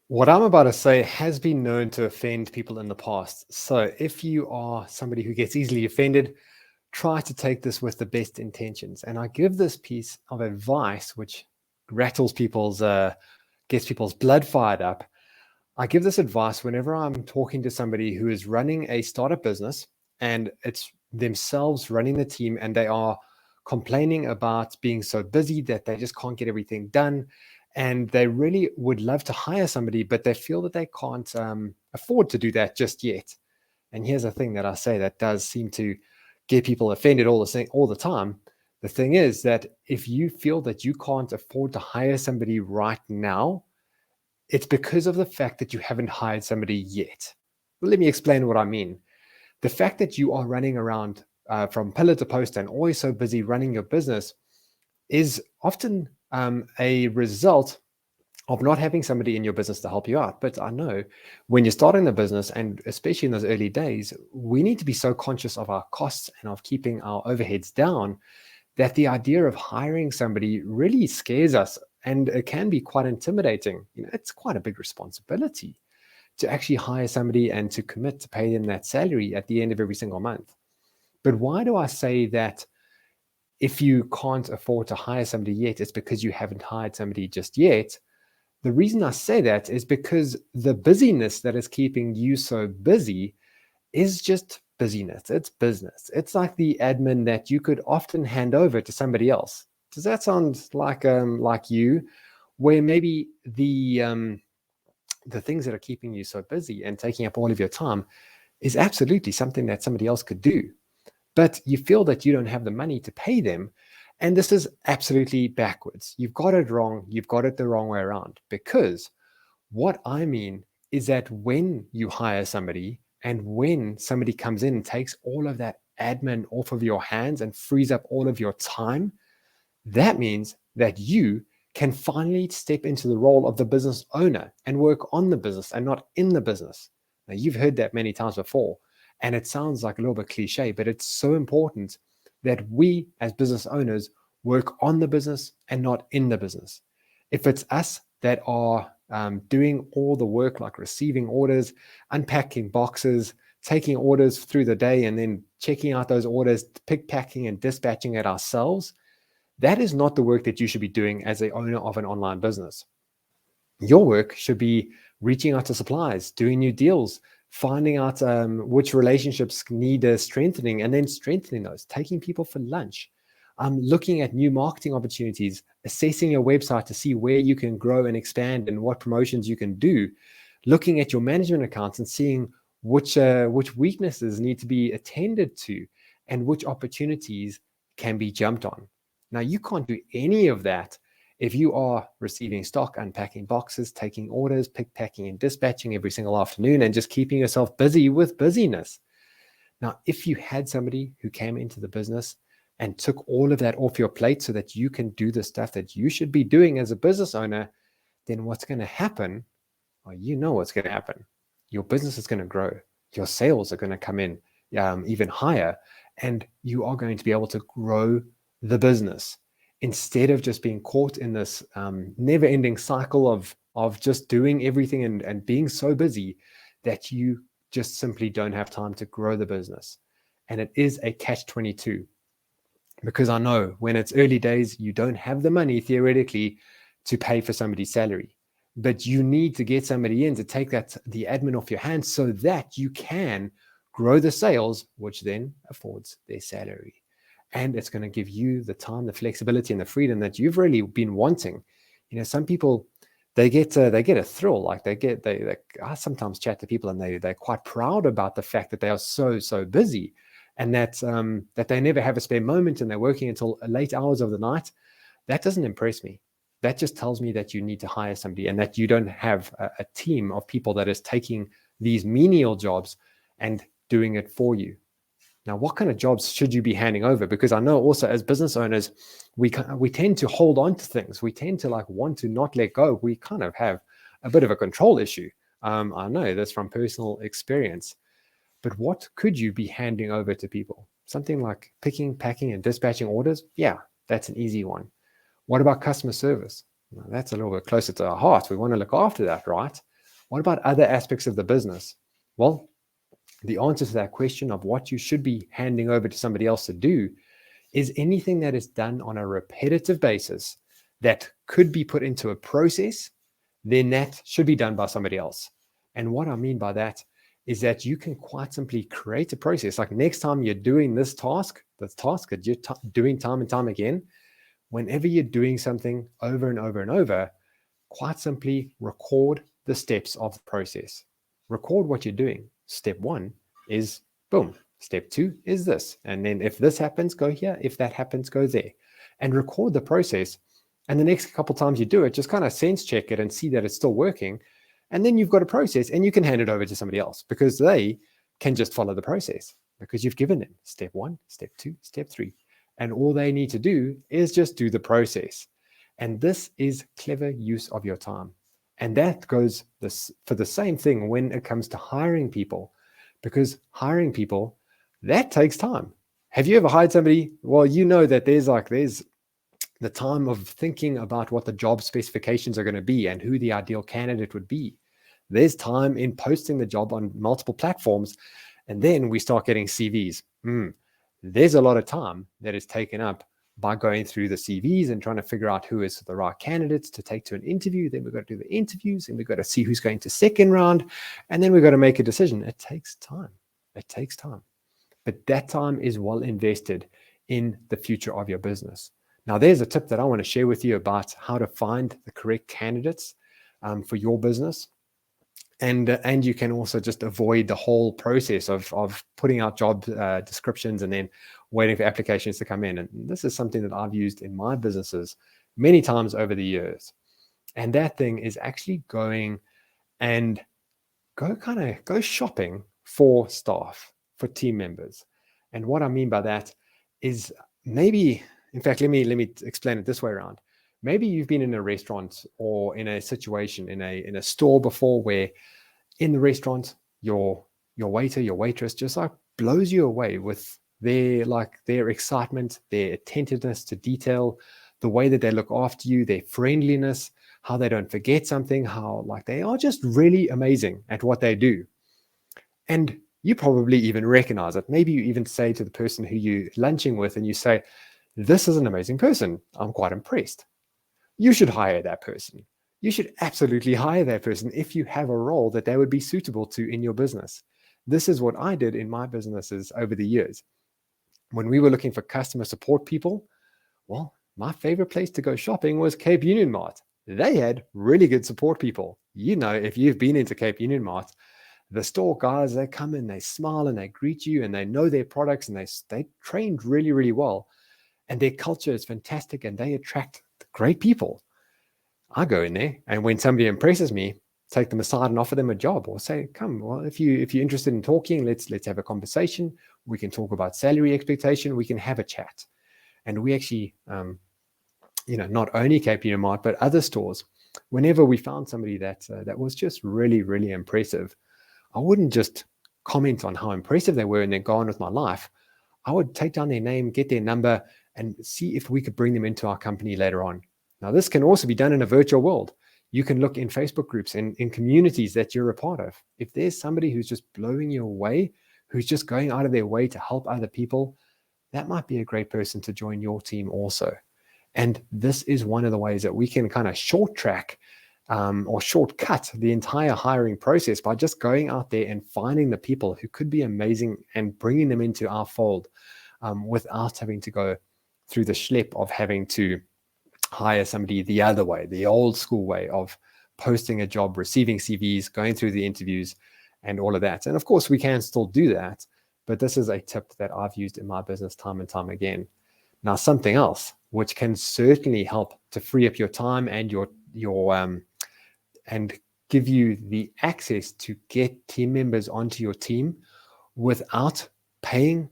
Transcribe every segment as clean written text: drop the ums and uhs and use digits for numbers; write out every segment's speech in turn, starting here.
What I'm about to say has been known to offend people in the past. So if you are somebody who gets easily offended, try to take this with the best intentions. And I give this piece of advice, which rattles gets people's blood fired up. I give this advice whenever I'm talking to somebody who is running a startup business and it's themselves running the team and they are complaining about being so busy that they just can't get everything done. And they really would love to hire somebody, but they feel that they can't afford to do that just yet. And here's the thing that I say that does seem to get people offended all the time. The thing is that if you feel that you can't afford to hire somebody right now, it's because of the fact that you haven't hired somebody yet. Let me explain what I mean. The fact that you are running around from pillar to post and always so busy running your business is often a result of not having somebody in your business to help you out. But I know when you're starting the business, and especially in those early days, we need to be so conscious of our costs and of keeping our overheads down that the idea of hiring somebody really scares us, and it can be quite intimidating. It's quite a big responsibility to actually hire somebody and to commit to pay them that salary at the end of every single month. But why do I say that if you can't afford to hire somebody yet, it's because you haven't hired somebody just yet? The reason I say that is because the busyness that is keeping you so busy is just busyness. It's business. It's like the admin that you could often hand over to somebody else. Does that sound like you, where maybe the things that are keeping you so busy and taking up all of your time is absolutely something that somebody else could do, but you feel that you don't have the money to pay them. And this is absolutely backwards. You've got it wrong. You've got it the wrong way around, because what I mean is that when you hire somebody and when somebody comes in and takes all of that admin off of your hands and frees up all of your time, that means that you can finally step into the role of the business owner and work on the business and not in the business. Now, you've heard that many times before, and it sounds like a little bit cliche, but it's so important that we as business owners work on the business and not in the business. If it's us that are doing all the work, like receiving orders, unpacking boxes, taking orders through the day, and then checking out those orders, pick packing and dispatching it ourselves, that is not the work that you should be doing as the owner of an online business. Your work should be reaching out to suppliers, doing new deals, finding out which relationships need strengthening, and then strengthening those, taking people for lunch, looking at new marketing opportunities, assessing your website to see where you can grow and expand and what promotions you can do, looking at your management accounts and seeing which weaknesses need to be attended to and which opportunities can be jumped on. Now, you can't do any of that if you are receiving stock, unpacking boxes, taking orders, pick, packing, and dispatching every single afternoon, and just keeping yourself busy with busyness. Now, if you had somebody who came into the business and took all of that off your plate so that you can do the stuff that you should be doing as a business owner, then what's going to happen? Well, you know what's going to happen. Your business is going to grow. Your sales are going to come in even higher, and you are going to be able to grow the business instead of just being caught in this never-ending cycle of just doing everything and being so busy that you just simply don't have time to grow the business. And it is a catch-22, because I know when it's early days, you don't have the money theoretically to pay for somebody's salary, but you need to get somebody in to take the admin off your hands so that you can grow the sales, which then affords their salary. And it's going to give you the time, the flexibility, and the freedom that you've really been wanting. Some people, they get a thrill. Like I sometimes chat to people and they're quite proud about the fact that they are so busy, and that they never have a spare moment and they're working until late hours of the night. That doesn't impress me. That just tells me that you need to hire somebody and that you don't have a team of people that is taking these menial jobs and doing it for you. Now, what kind of jobs should you be handing over? Because I know also as business owners, we tend to hold on to things. We tend to want to not let go. We kind of have a bit of a control issue. I know this from personal experience. But what could you be handing over to people? Something like picking, packing, and dispatching orders? Yeah, that's an easy one. What about customer service? Well, that's a little bit closer to our heart. We want to look after that, right? What about other aspects of the business? Well, the answer to that question of what you should be handing over to somebody else to do is anything that is done on a repetitive basis that could be put into a process, then that should be done by somebody else. And what I mean by that is that you can quite simply create a process. Like next time you're doing this task that you're doing time and time again, whenever you're doing something over and over and over, quite simply record the steps of the process. Record what you're doing. Step 1 is boom. Step 2 is this. And then if this happens, go here. If that happens, go there. And record the process. And the next couple times you do it, just kind of sense check it and see that it's still working. And then you've got a process and you can hand it over to somebody else because they can just follow the process because you've given them step 1, step 2, step 3. And all they need to do is just do the process. And this is clever use of your time. And that goes for the same thing when it comes to hiring people, because hiring people, that takes time. Have you ever hired somebody? Well, you know that there's the time of thinking about what the job specifications are going to be and who the ideal candidate would be. There's time in posting the job on multiple platforms. And then we start getting CVs. There's a lot of time that is taken up by going through the CVs and trying to figure out who is the right candidates to take to an interview. Then we've got to do the interviews and we've got to see who's going to second round. And then we've got to make a decision. It takes time. It takes time. But that time is well invested in the future of your business. Now, there's a tip that I want to share with you about how to find the correct candidates for your business. And you can also just avoid the whole process of putting out job descriptions and then waiting for applications to come in. And this is something that I've used in my businesses many times over the years. And that thing is actually going and go shopping for staff, for team members. And what I mean by that is maybe, in fact, let me explain it this way around. Maybe you've been in a restaurant or in a situation in a store before where in the restaurant your waiter, your waitress just like blows you away with their excitement, their attentiveness to detail, the way that they look after you, their friendliness, how they don't forget something, how like they are just really amazing at what they do. And you probably even recognize it. Maybe you even say to the person who you're lunching with and you say, "This is an amazing person. I'm quite impressed. You should hire that person. You should absolutely hire that person if you have a role that they would be suitable to in your business." This is what I did in my businesses over the years. When we were looking for customer support people, well, my favorite place to go shopping was Cape Union Mart. They had really good support people. You know, if you've been into Cape Union Mart, the store guys, they come in, they smile and they greet you and they know their products and they trained really, really well. And their culture is fantastic and they attract great people. I go in there and when somebody impresses me, take them aside and offer them a job or say, "Come, well, if you're interested in talking, let's have a conversation. We can talk about salary expectation. We can have a chat." And we actually, not only Cape Union Mart, but other stores, whenever we found somebody that was just really, really impressive, I wouldn't just comment on how impressive they were and then go on with my life. I would take down their name, get their number, and see if we could bring them into our company later on. Now, this can also be done in a virtual world. You can look in Facebook groups and in communities that you're a part of. If there's somebody who's just blowing you away, who's just going out of their way to help other people, that might be a great person to join your team also. And this is one of the ways that we can kind of short track or shortcut the entire hiring process by just going out there and finding the people who could be amazing and bringing them into our fold without having to go through the schlep of having to hire somebody the other way, the old school way of posting a job, receiving CVs, going through the interviews and all of that. And of course, we can still do that, but this is a tip that I've used in my business time and time again. Now, something else which can certainly help to free up your time and your and give you the access to get team members onto your team without paying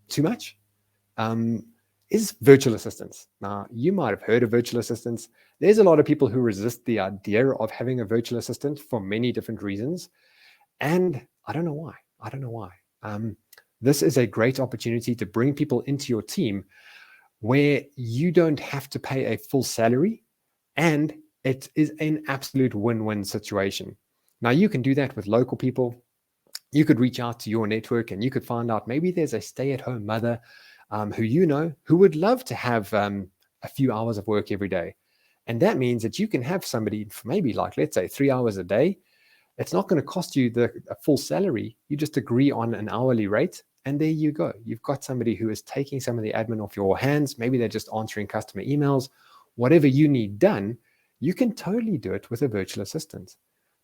too much is virtual assistants. Now, you might have heard of virtual assistants. There's a lot of people who resist the idea of having a virtual assistant for many different reasons. And I don't know why. This is a great opportunity to bring people into your team where you don't have to pay a full salary, and it is an absolute win-win situation. Now, you can do that with local people. You could reach out to your network and you could find out maybe there's a stay-at-home mother who you know who would love to have a few hours of work every day. And that means that you can have somebody for maybe like, let's say 3 hours a day. It's not going to cost you a full salary. You just agree on an hourly rate. And there you go. You've got somebody who is taking some of the admin off your hands. Maybe they're just answering customer emails. Whatever you need done, you can totally do it with a virtual assistant.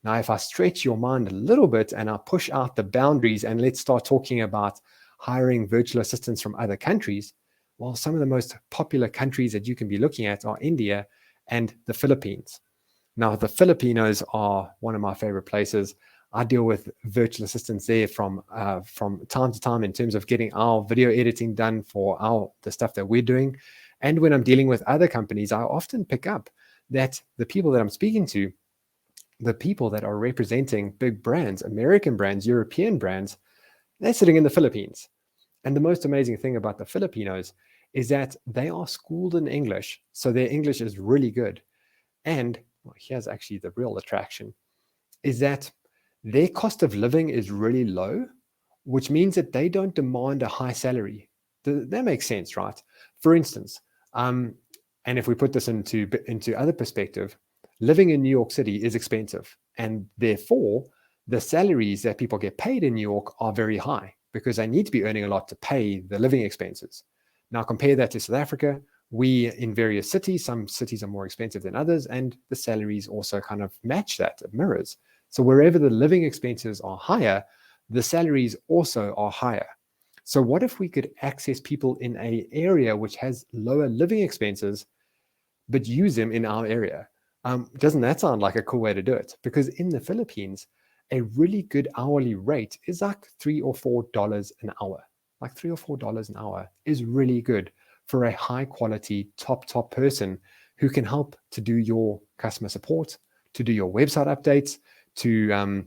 Now, if I stretch your mind a little bit and I push out the boundaries and let's start talking about hiring virtual assistants from other countries, well, some of the most popular countries that you can be looking at are India and the Philippines. Now, the Filipinos are one of my favorite places. I deal with virtual assistants there from time to time in terms of getting our video editing done for the stuff that we're doing. And when I'm dealing with other companies, I often pick up that the people that I'm speaking to, the people that are representing big brands, American brands, European brands, they're sitting in the Philippines. And the most amazing thing about the Filipinos is that they are schooled in English. So their English is really good. And well, here's actually the real attraction, is that their cost of living is really low, which means that they don't demand a high salary. That makes sense, right? For instance, and if we put this into other perspective, living in New York City is expensive. And therefore, the salaries that people get paid in New York are very high because they need to be earning a lot to pay the living expenses. Now, compare that to South Africa. We, in various cities, some cities are more expensive than others, and the salaries also kind of match that, it mirrors. So wherever the living expenses are higher, the salaries also are higher. So what if we could access people in an area which has lower living expenses, but use them in our area? Doesn't that sound like a cool way to do it? Because in the Philippines, a really good hourly rate is like $3 or $4 an hour. Like $3 or $4 an hour is really good for a high quality, top person who can help to do your customer support, to do your website updates, to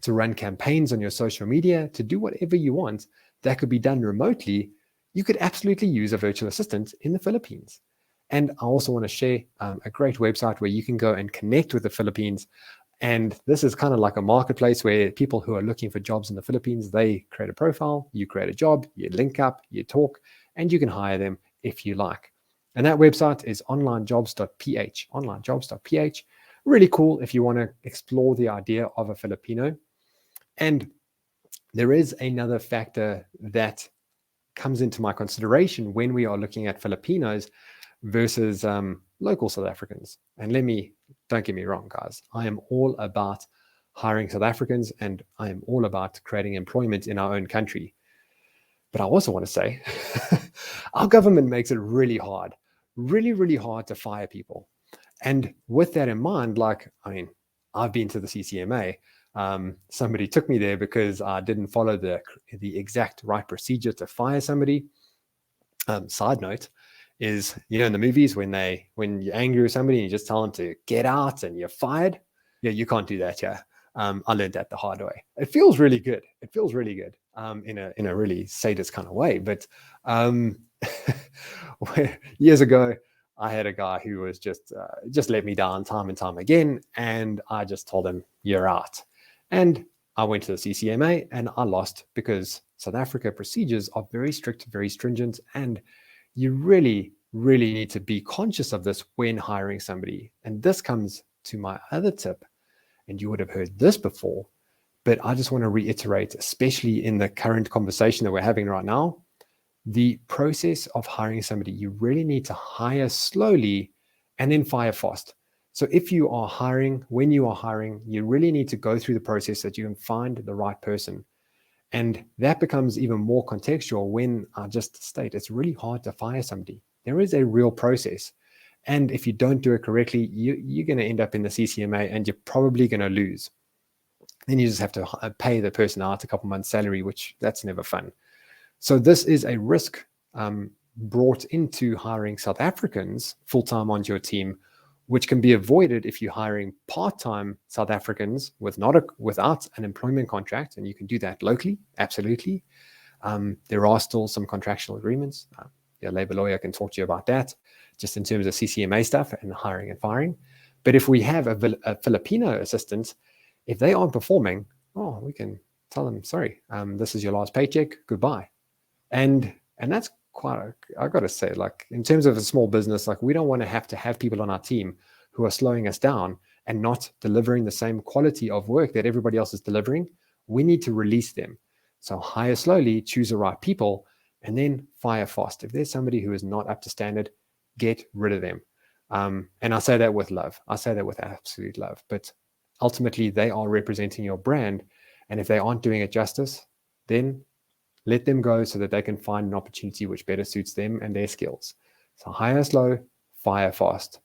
run campaigns on your social media, to do whatever you want that could be done remotely. You could absolutely use a virtual assistant in the Philippines. And I also want to share a great website where you can go and connect with the Philippines. And this is kind of like a marketplace where people who are looking for jobs in the Philippines, they create a profile, you create a job, you link up, you talk, and you can hire them if you like. And that website is onlinejobs.ph, onlinejobs.ph. Really cool if you want to explore the idea of a Filipino. And there is another factor that comes into my consideration when we are looking at Filipinos versus local South Africans. And don't get me wrong, guys, I am all about hiring South Africans and I am all about creating employment in our own country. But I also want to say our government makes it really hard, really, really hard to fire people. And with that in mind, I've been to the CCMA. Somebody took me there because I didn't follow the exact right procedure to fire somebody. Side note is, in the movies when you're angry with somebody and you just tell them to get out and you're fired. Yeah, you can't do that. Yeah. I learned that the hard way. It feels really good. In a really sadist kind of way. But years ago, I had a guy who was just let me down time and time again. And I just told him, you're out. And I went to the CCMA and I lost because South Africa procedures are very strict, very stringent. And you really, really need to be conscious of this when hiring somebody. And this comes to my other tip. And you would have heard this before, but I just want to reiterate, especially in the current conversation that we're having right now, the process of hiring somebody, you really need to hire slowly and then fire fast. So when you are hiring, you really need to go through the process that you can find the right person. And that becomes even more contextual when I just state it's really hard to fire somebody. There is a real process. And if you don't do it correctly, you're going to end up in the CCMA and you're probably going to lose. Then you just have to pay the person out a couple months' salary, which that's never fun. So this is a risk brought into hiring South Africans full-time onto your team, which can be avoided if you're hiring part-time South Africans without an employment contract, and you can do that locally, absolutely. There are still some contractual agreements. Your labor lawyer can talk to you about that, just in terms of CCMA stuff and hiring and firing. But if we have a Filipino assistant, If they aren't performing, we can tell them, sorry, this is your last paycheck, goodbye. And that's quite, I got to say, like in terms of a small business, like we don't want to have people on our team who are slowing us down and not delivering the same quality of work that everybody else is delivering. We need to release them. So hire slowly, choose the right people, and then fire fast. If there's somebody who is not up to standard, get rid of them. And I say that with love. I say that with absolute love. But ultimately, they are representing your brand. And if they aren't doing it justice, then let them go so that they can find an opportunity which better suits them and their skills. So hire slow, fire fast.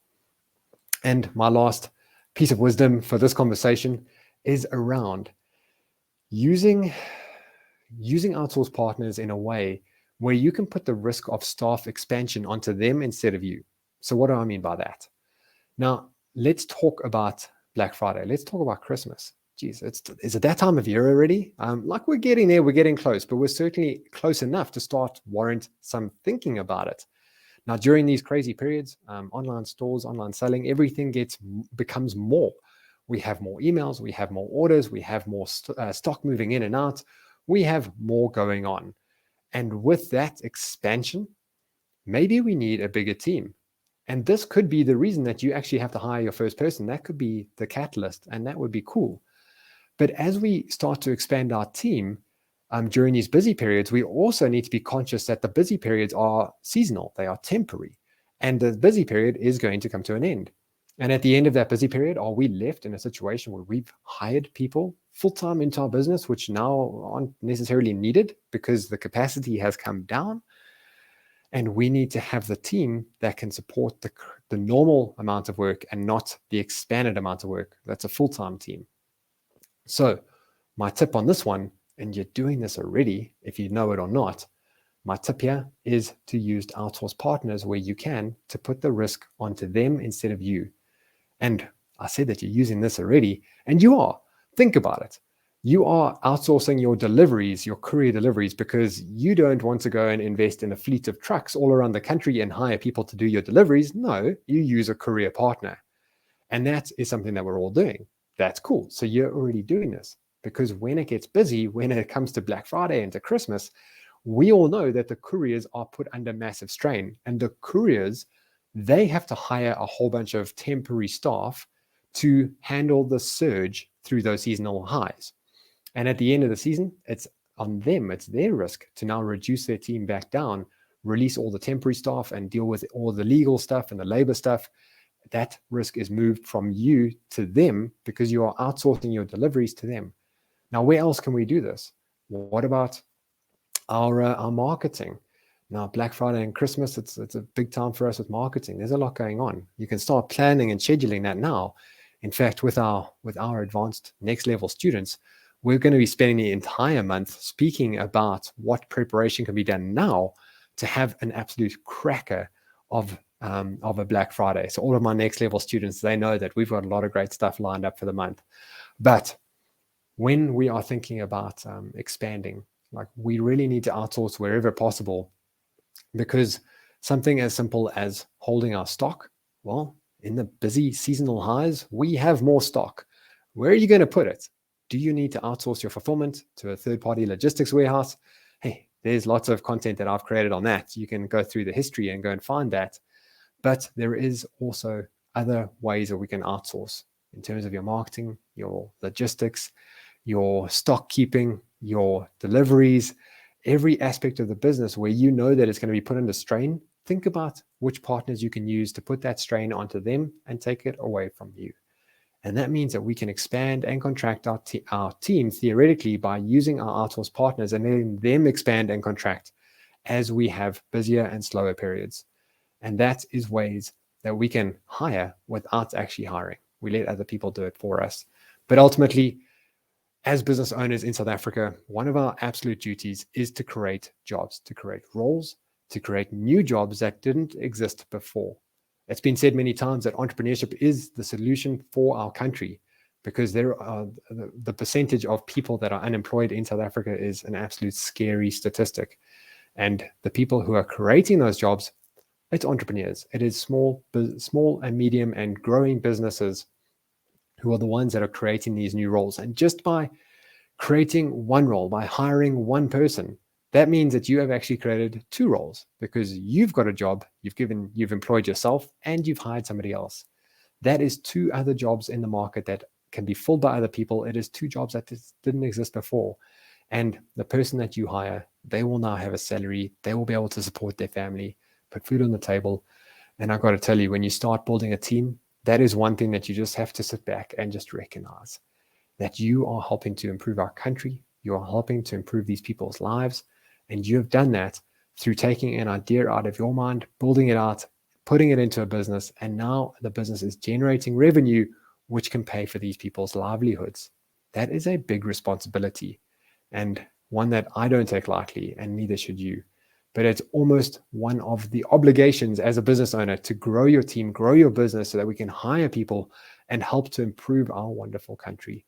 And my last piece of wisdom for this conversation is around using outsource partners in a way where you can put the risk of staff expansion onto them instead of you. So what do I mean by that? Now, let's talk about Black Friday. Let's talk about Christmas. Geez, is it that time of year already? Like we're getting there, we're getting close, but we're certainly close enough to start warrant some thinking about it. Now, during these crazy periods, online stores, online selling, everything becomes more. We have more emails, we have more orders, we have more stock moving in and out. We have more going on. And with that expansion, maybe we need a bigger team. And this could be the reason that you actually have to hire your first person. That could be the catalyst, and that would be cool. But as we start to expand our team during these busy periods, we also need to be conscious that the busy periods are seasonal, they are temporary, and the busy period is going to come to an end. And at the end of that busy period, are we left in a situation where we've hired people full-time into our business, which now aren't necessarily needed because the capacity has come down? And we need to have the team that can support the normal amount of work and not the expanded amount of work. That's a full-time team. So my tip on this one, and you're doing this already, if you know it or not, my tip here is to use outsource partners where you can to put the risk onto them instead of you. And I said that you're using this already, and you are. Think about it. You are outsourcing your deliveries, your courier deliveries, because you don't want to go and invest in a fleet of trucks all around the country and hire people to do your deliveries. No, you use a courier partner. And that is something that we're all doing. That's cool. So you're already doing this, because when it gets busy, when it comes to Black Friday and to Christmas, we all know that the couriers are put under massive strain. And the couriers, they have to hire a whole bunch of temporary staff to handle the surge through those seasonal highs. And at the end of the season, it's on them. It's their risk to now reduce their team back down, release all the temporary staff and deal with all the legal stuff and the labor stuff. That risk is moved from you to them because you are outsourcing your deliveries to them. Now, where else can we do this? What about our marketing? Now, Black Friday and Christmas, it's a big time for us with marketing. There's a lot going on. You can start planning and scheduling that now. In fact, with our advanced next level students, we're going to be spending the entire month speaking about what preparation can be done now to have an absolute cracker of a Black Friday. So all of my next level students, they know that we've got a lot of great stuff lined up for the month. But when we are thinking about expanding, like we really need to outsource wherever possible, because something as simple as holding our stock, well, in the busy seasonal highs, we have more stock. Where are you going to put it? Do you need to outsource your fulfillment to a third-party logistics warehouse? Hey, there's lots of content that I've created on that. You can go through the history and go and find that. But there is also other ways that we can outsource in terms of your marketing, your logistics, your stock keeping, your deliveries, every aspect of the business where you know that it's going to be put under strain. Think about which partners you can use to put that strain onto them and take it away from you. And that means that we can expand and contract our team theoretically by using our outsource partners and letting them expand and contract as we have busier and slower periods. And that is ways that we can hire without actually hiring. We let other people do it for us. But ultimately, as business owners in South Africa, one of our absolute duties is to create jobs, to create roles, to create new jobs that didn't exist before. It's been said many times that entrepreneurship is the solution for our country, because there are the percentage of people that are unemployed in South Africa is an absolute scary statistic. And the people who are creating those jobs, it's entrepreneurs. It is small and medium and growing businesses who are the ones that are creating these new roles. And just by creating one role, by hiring one person, that means that you have actually created two roles, because you've got a job, you've employed yourself, and you've hired somebody else. That is two other jobs in the market that can be filled by other people. It is two jobs that didn't exist before. And the person that you hire, they will now have a salary. They will be able to support their family, put food on the table. And I've got to tell you, when you start building a team, that is one thing that you just have to sit back and just recognize, that you are helping to improve our country. You are helping to improve these people's lives. And you have done that through taking an idea out of your mind, building it out, putting it into a business. And now the business is generating revenue, which can pay for these people's livelihoods. That is a big responsibility, and one that I don't take lightly, and neither should you. But it's almost one of the obligations as a business owner to grow your team, grow your business, so that we can hire people and help to improve our wonderful country.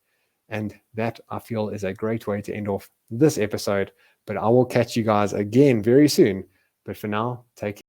And that, I feel, is a great way to end off this episode. But I will catch you guys again very soon. But for now, take care.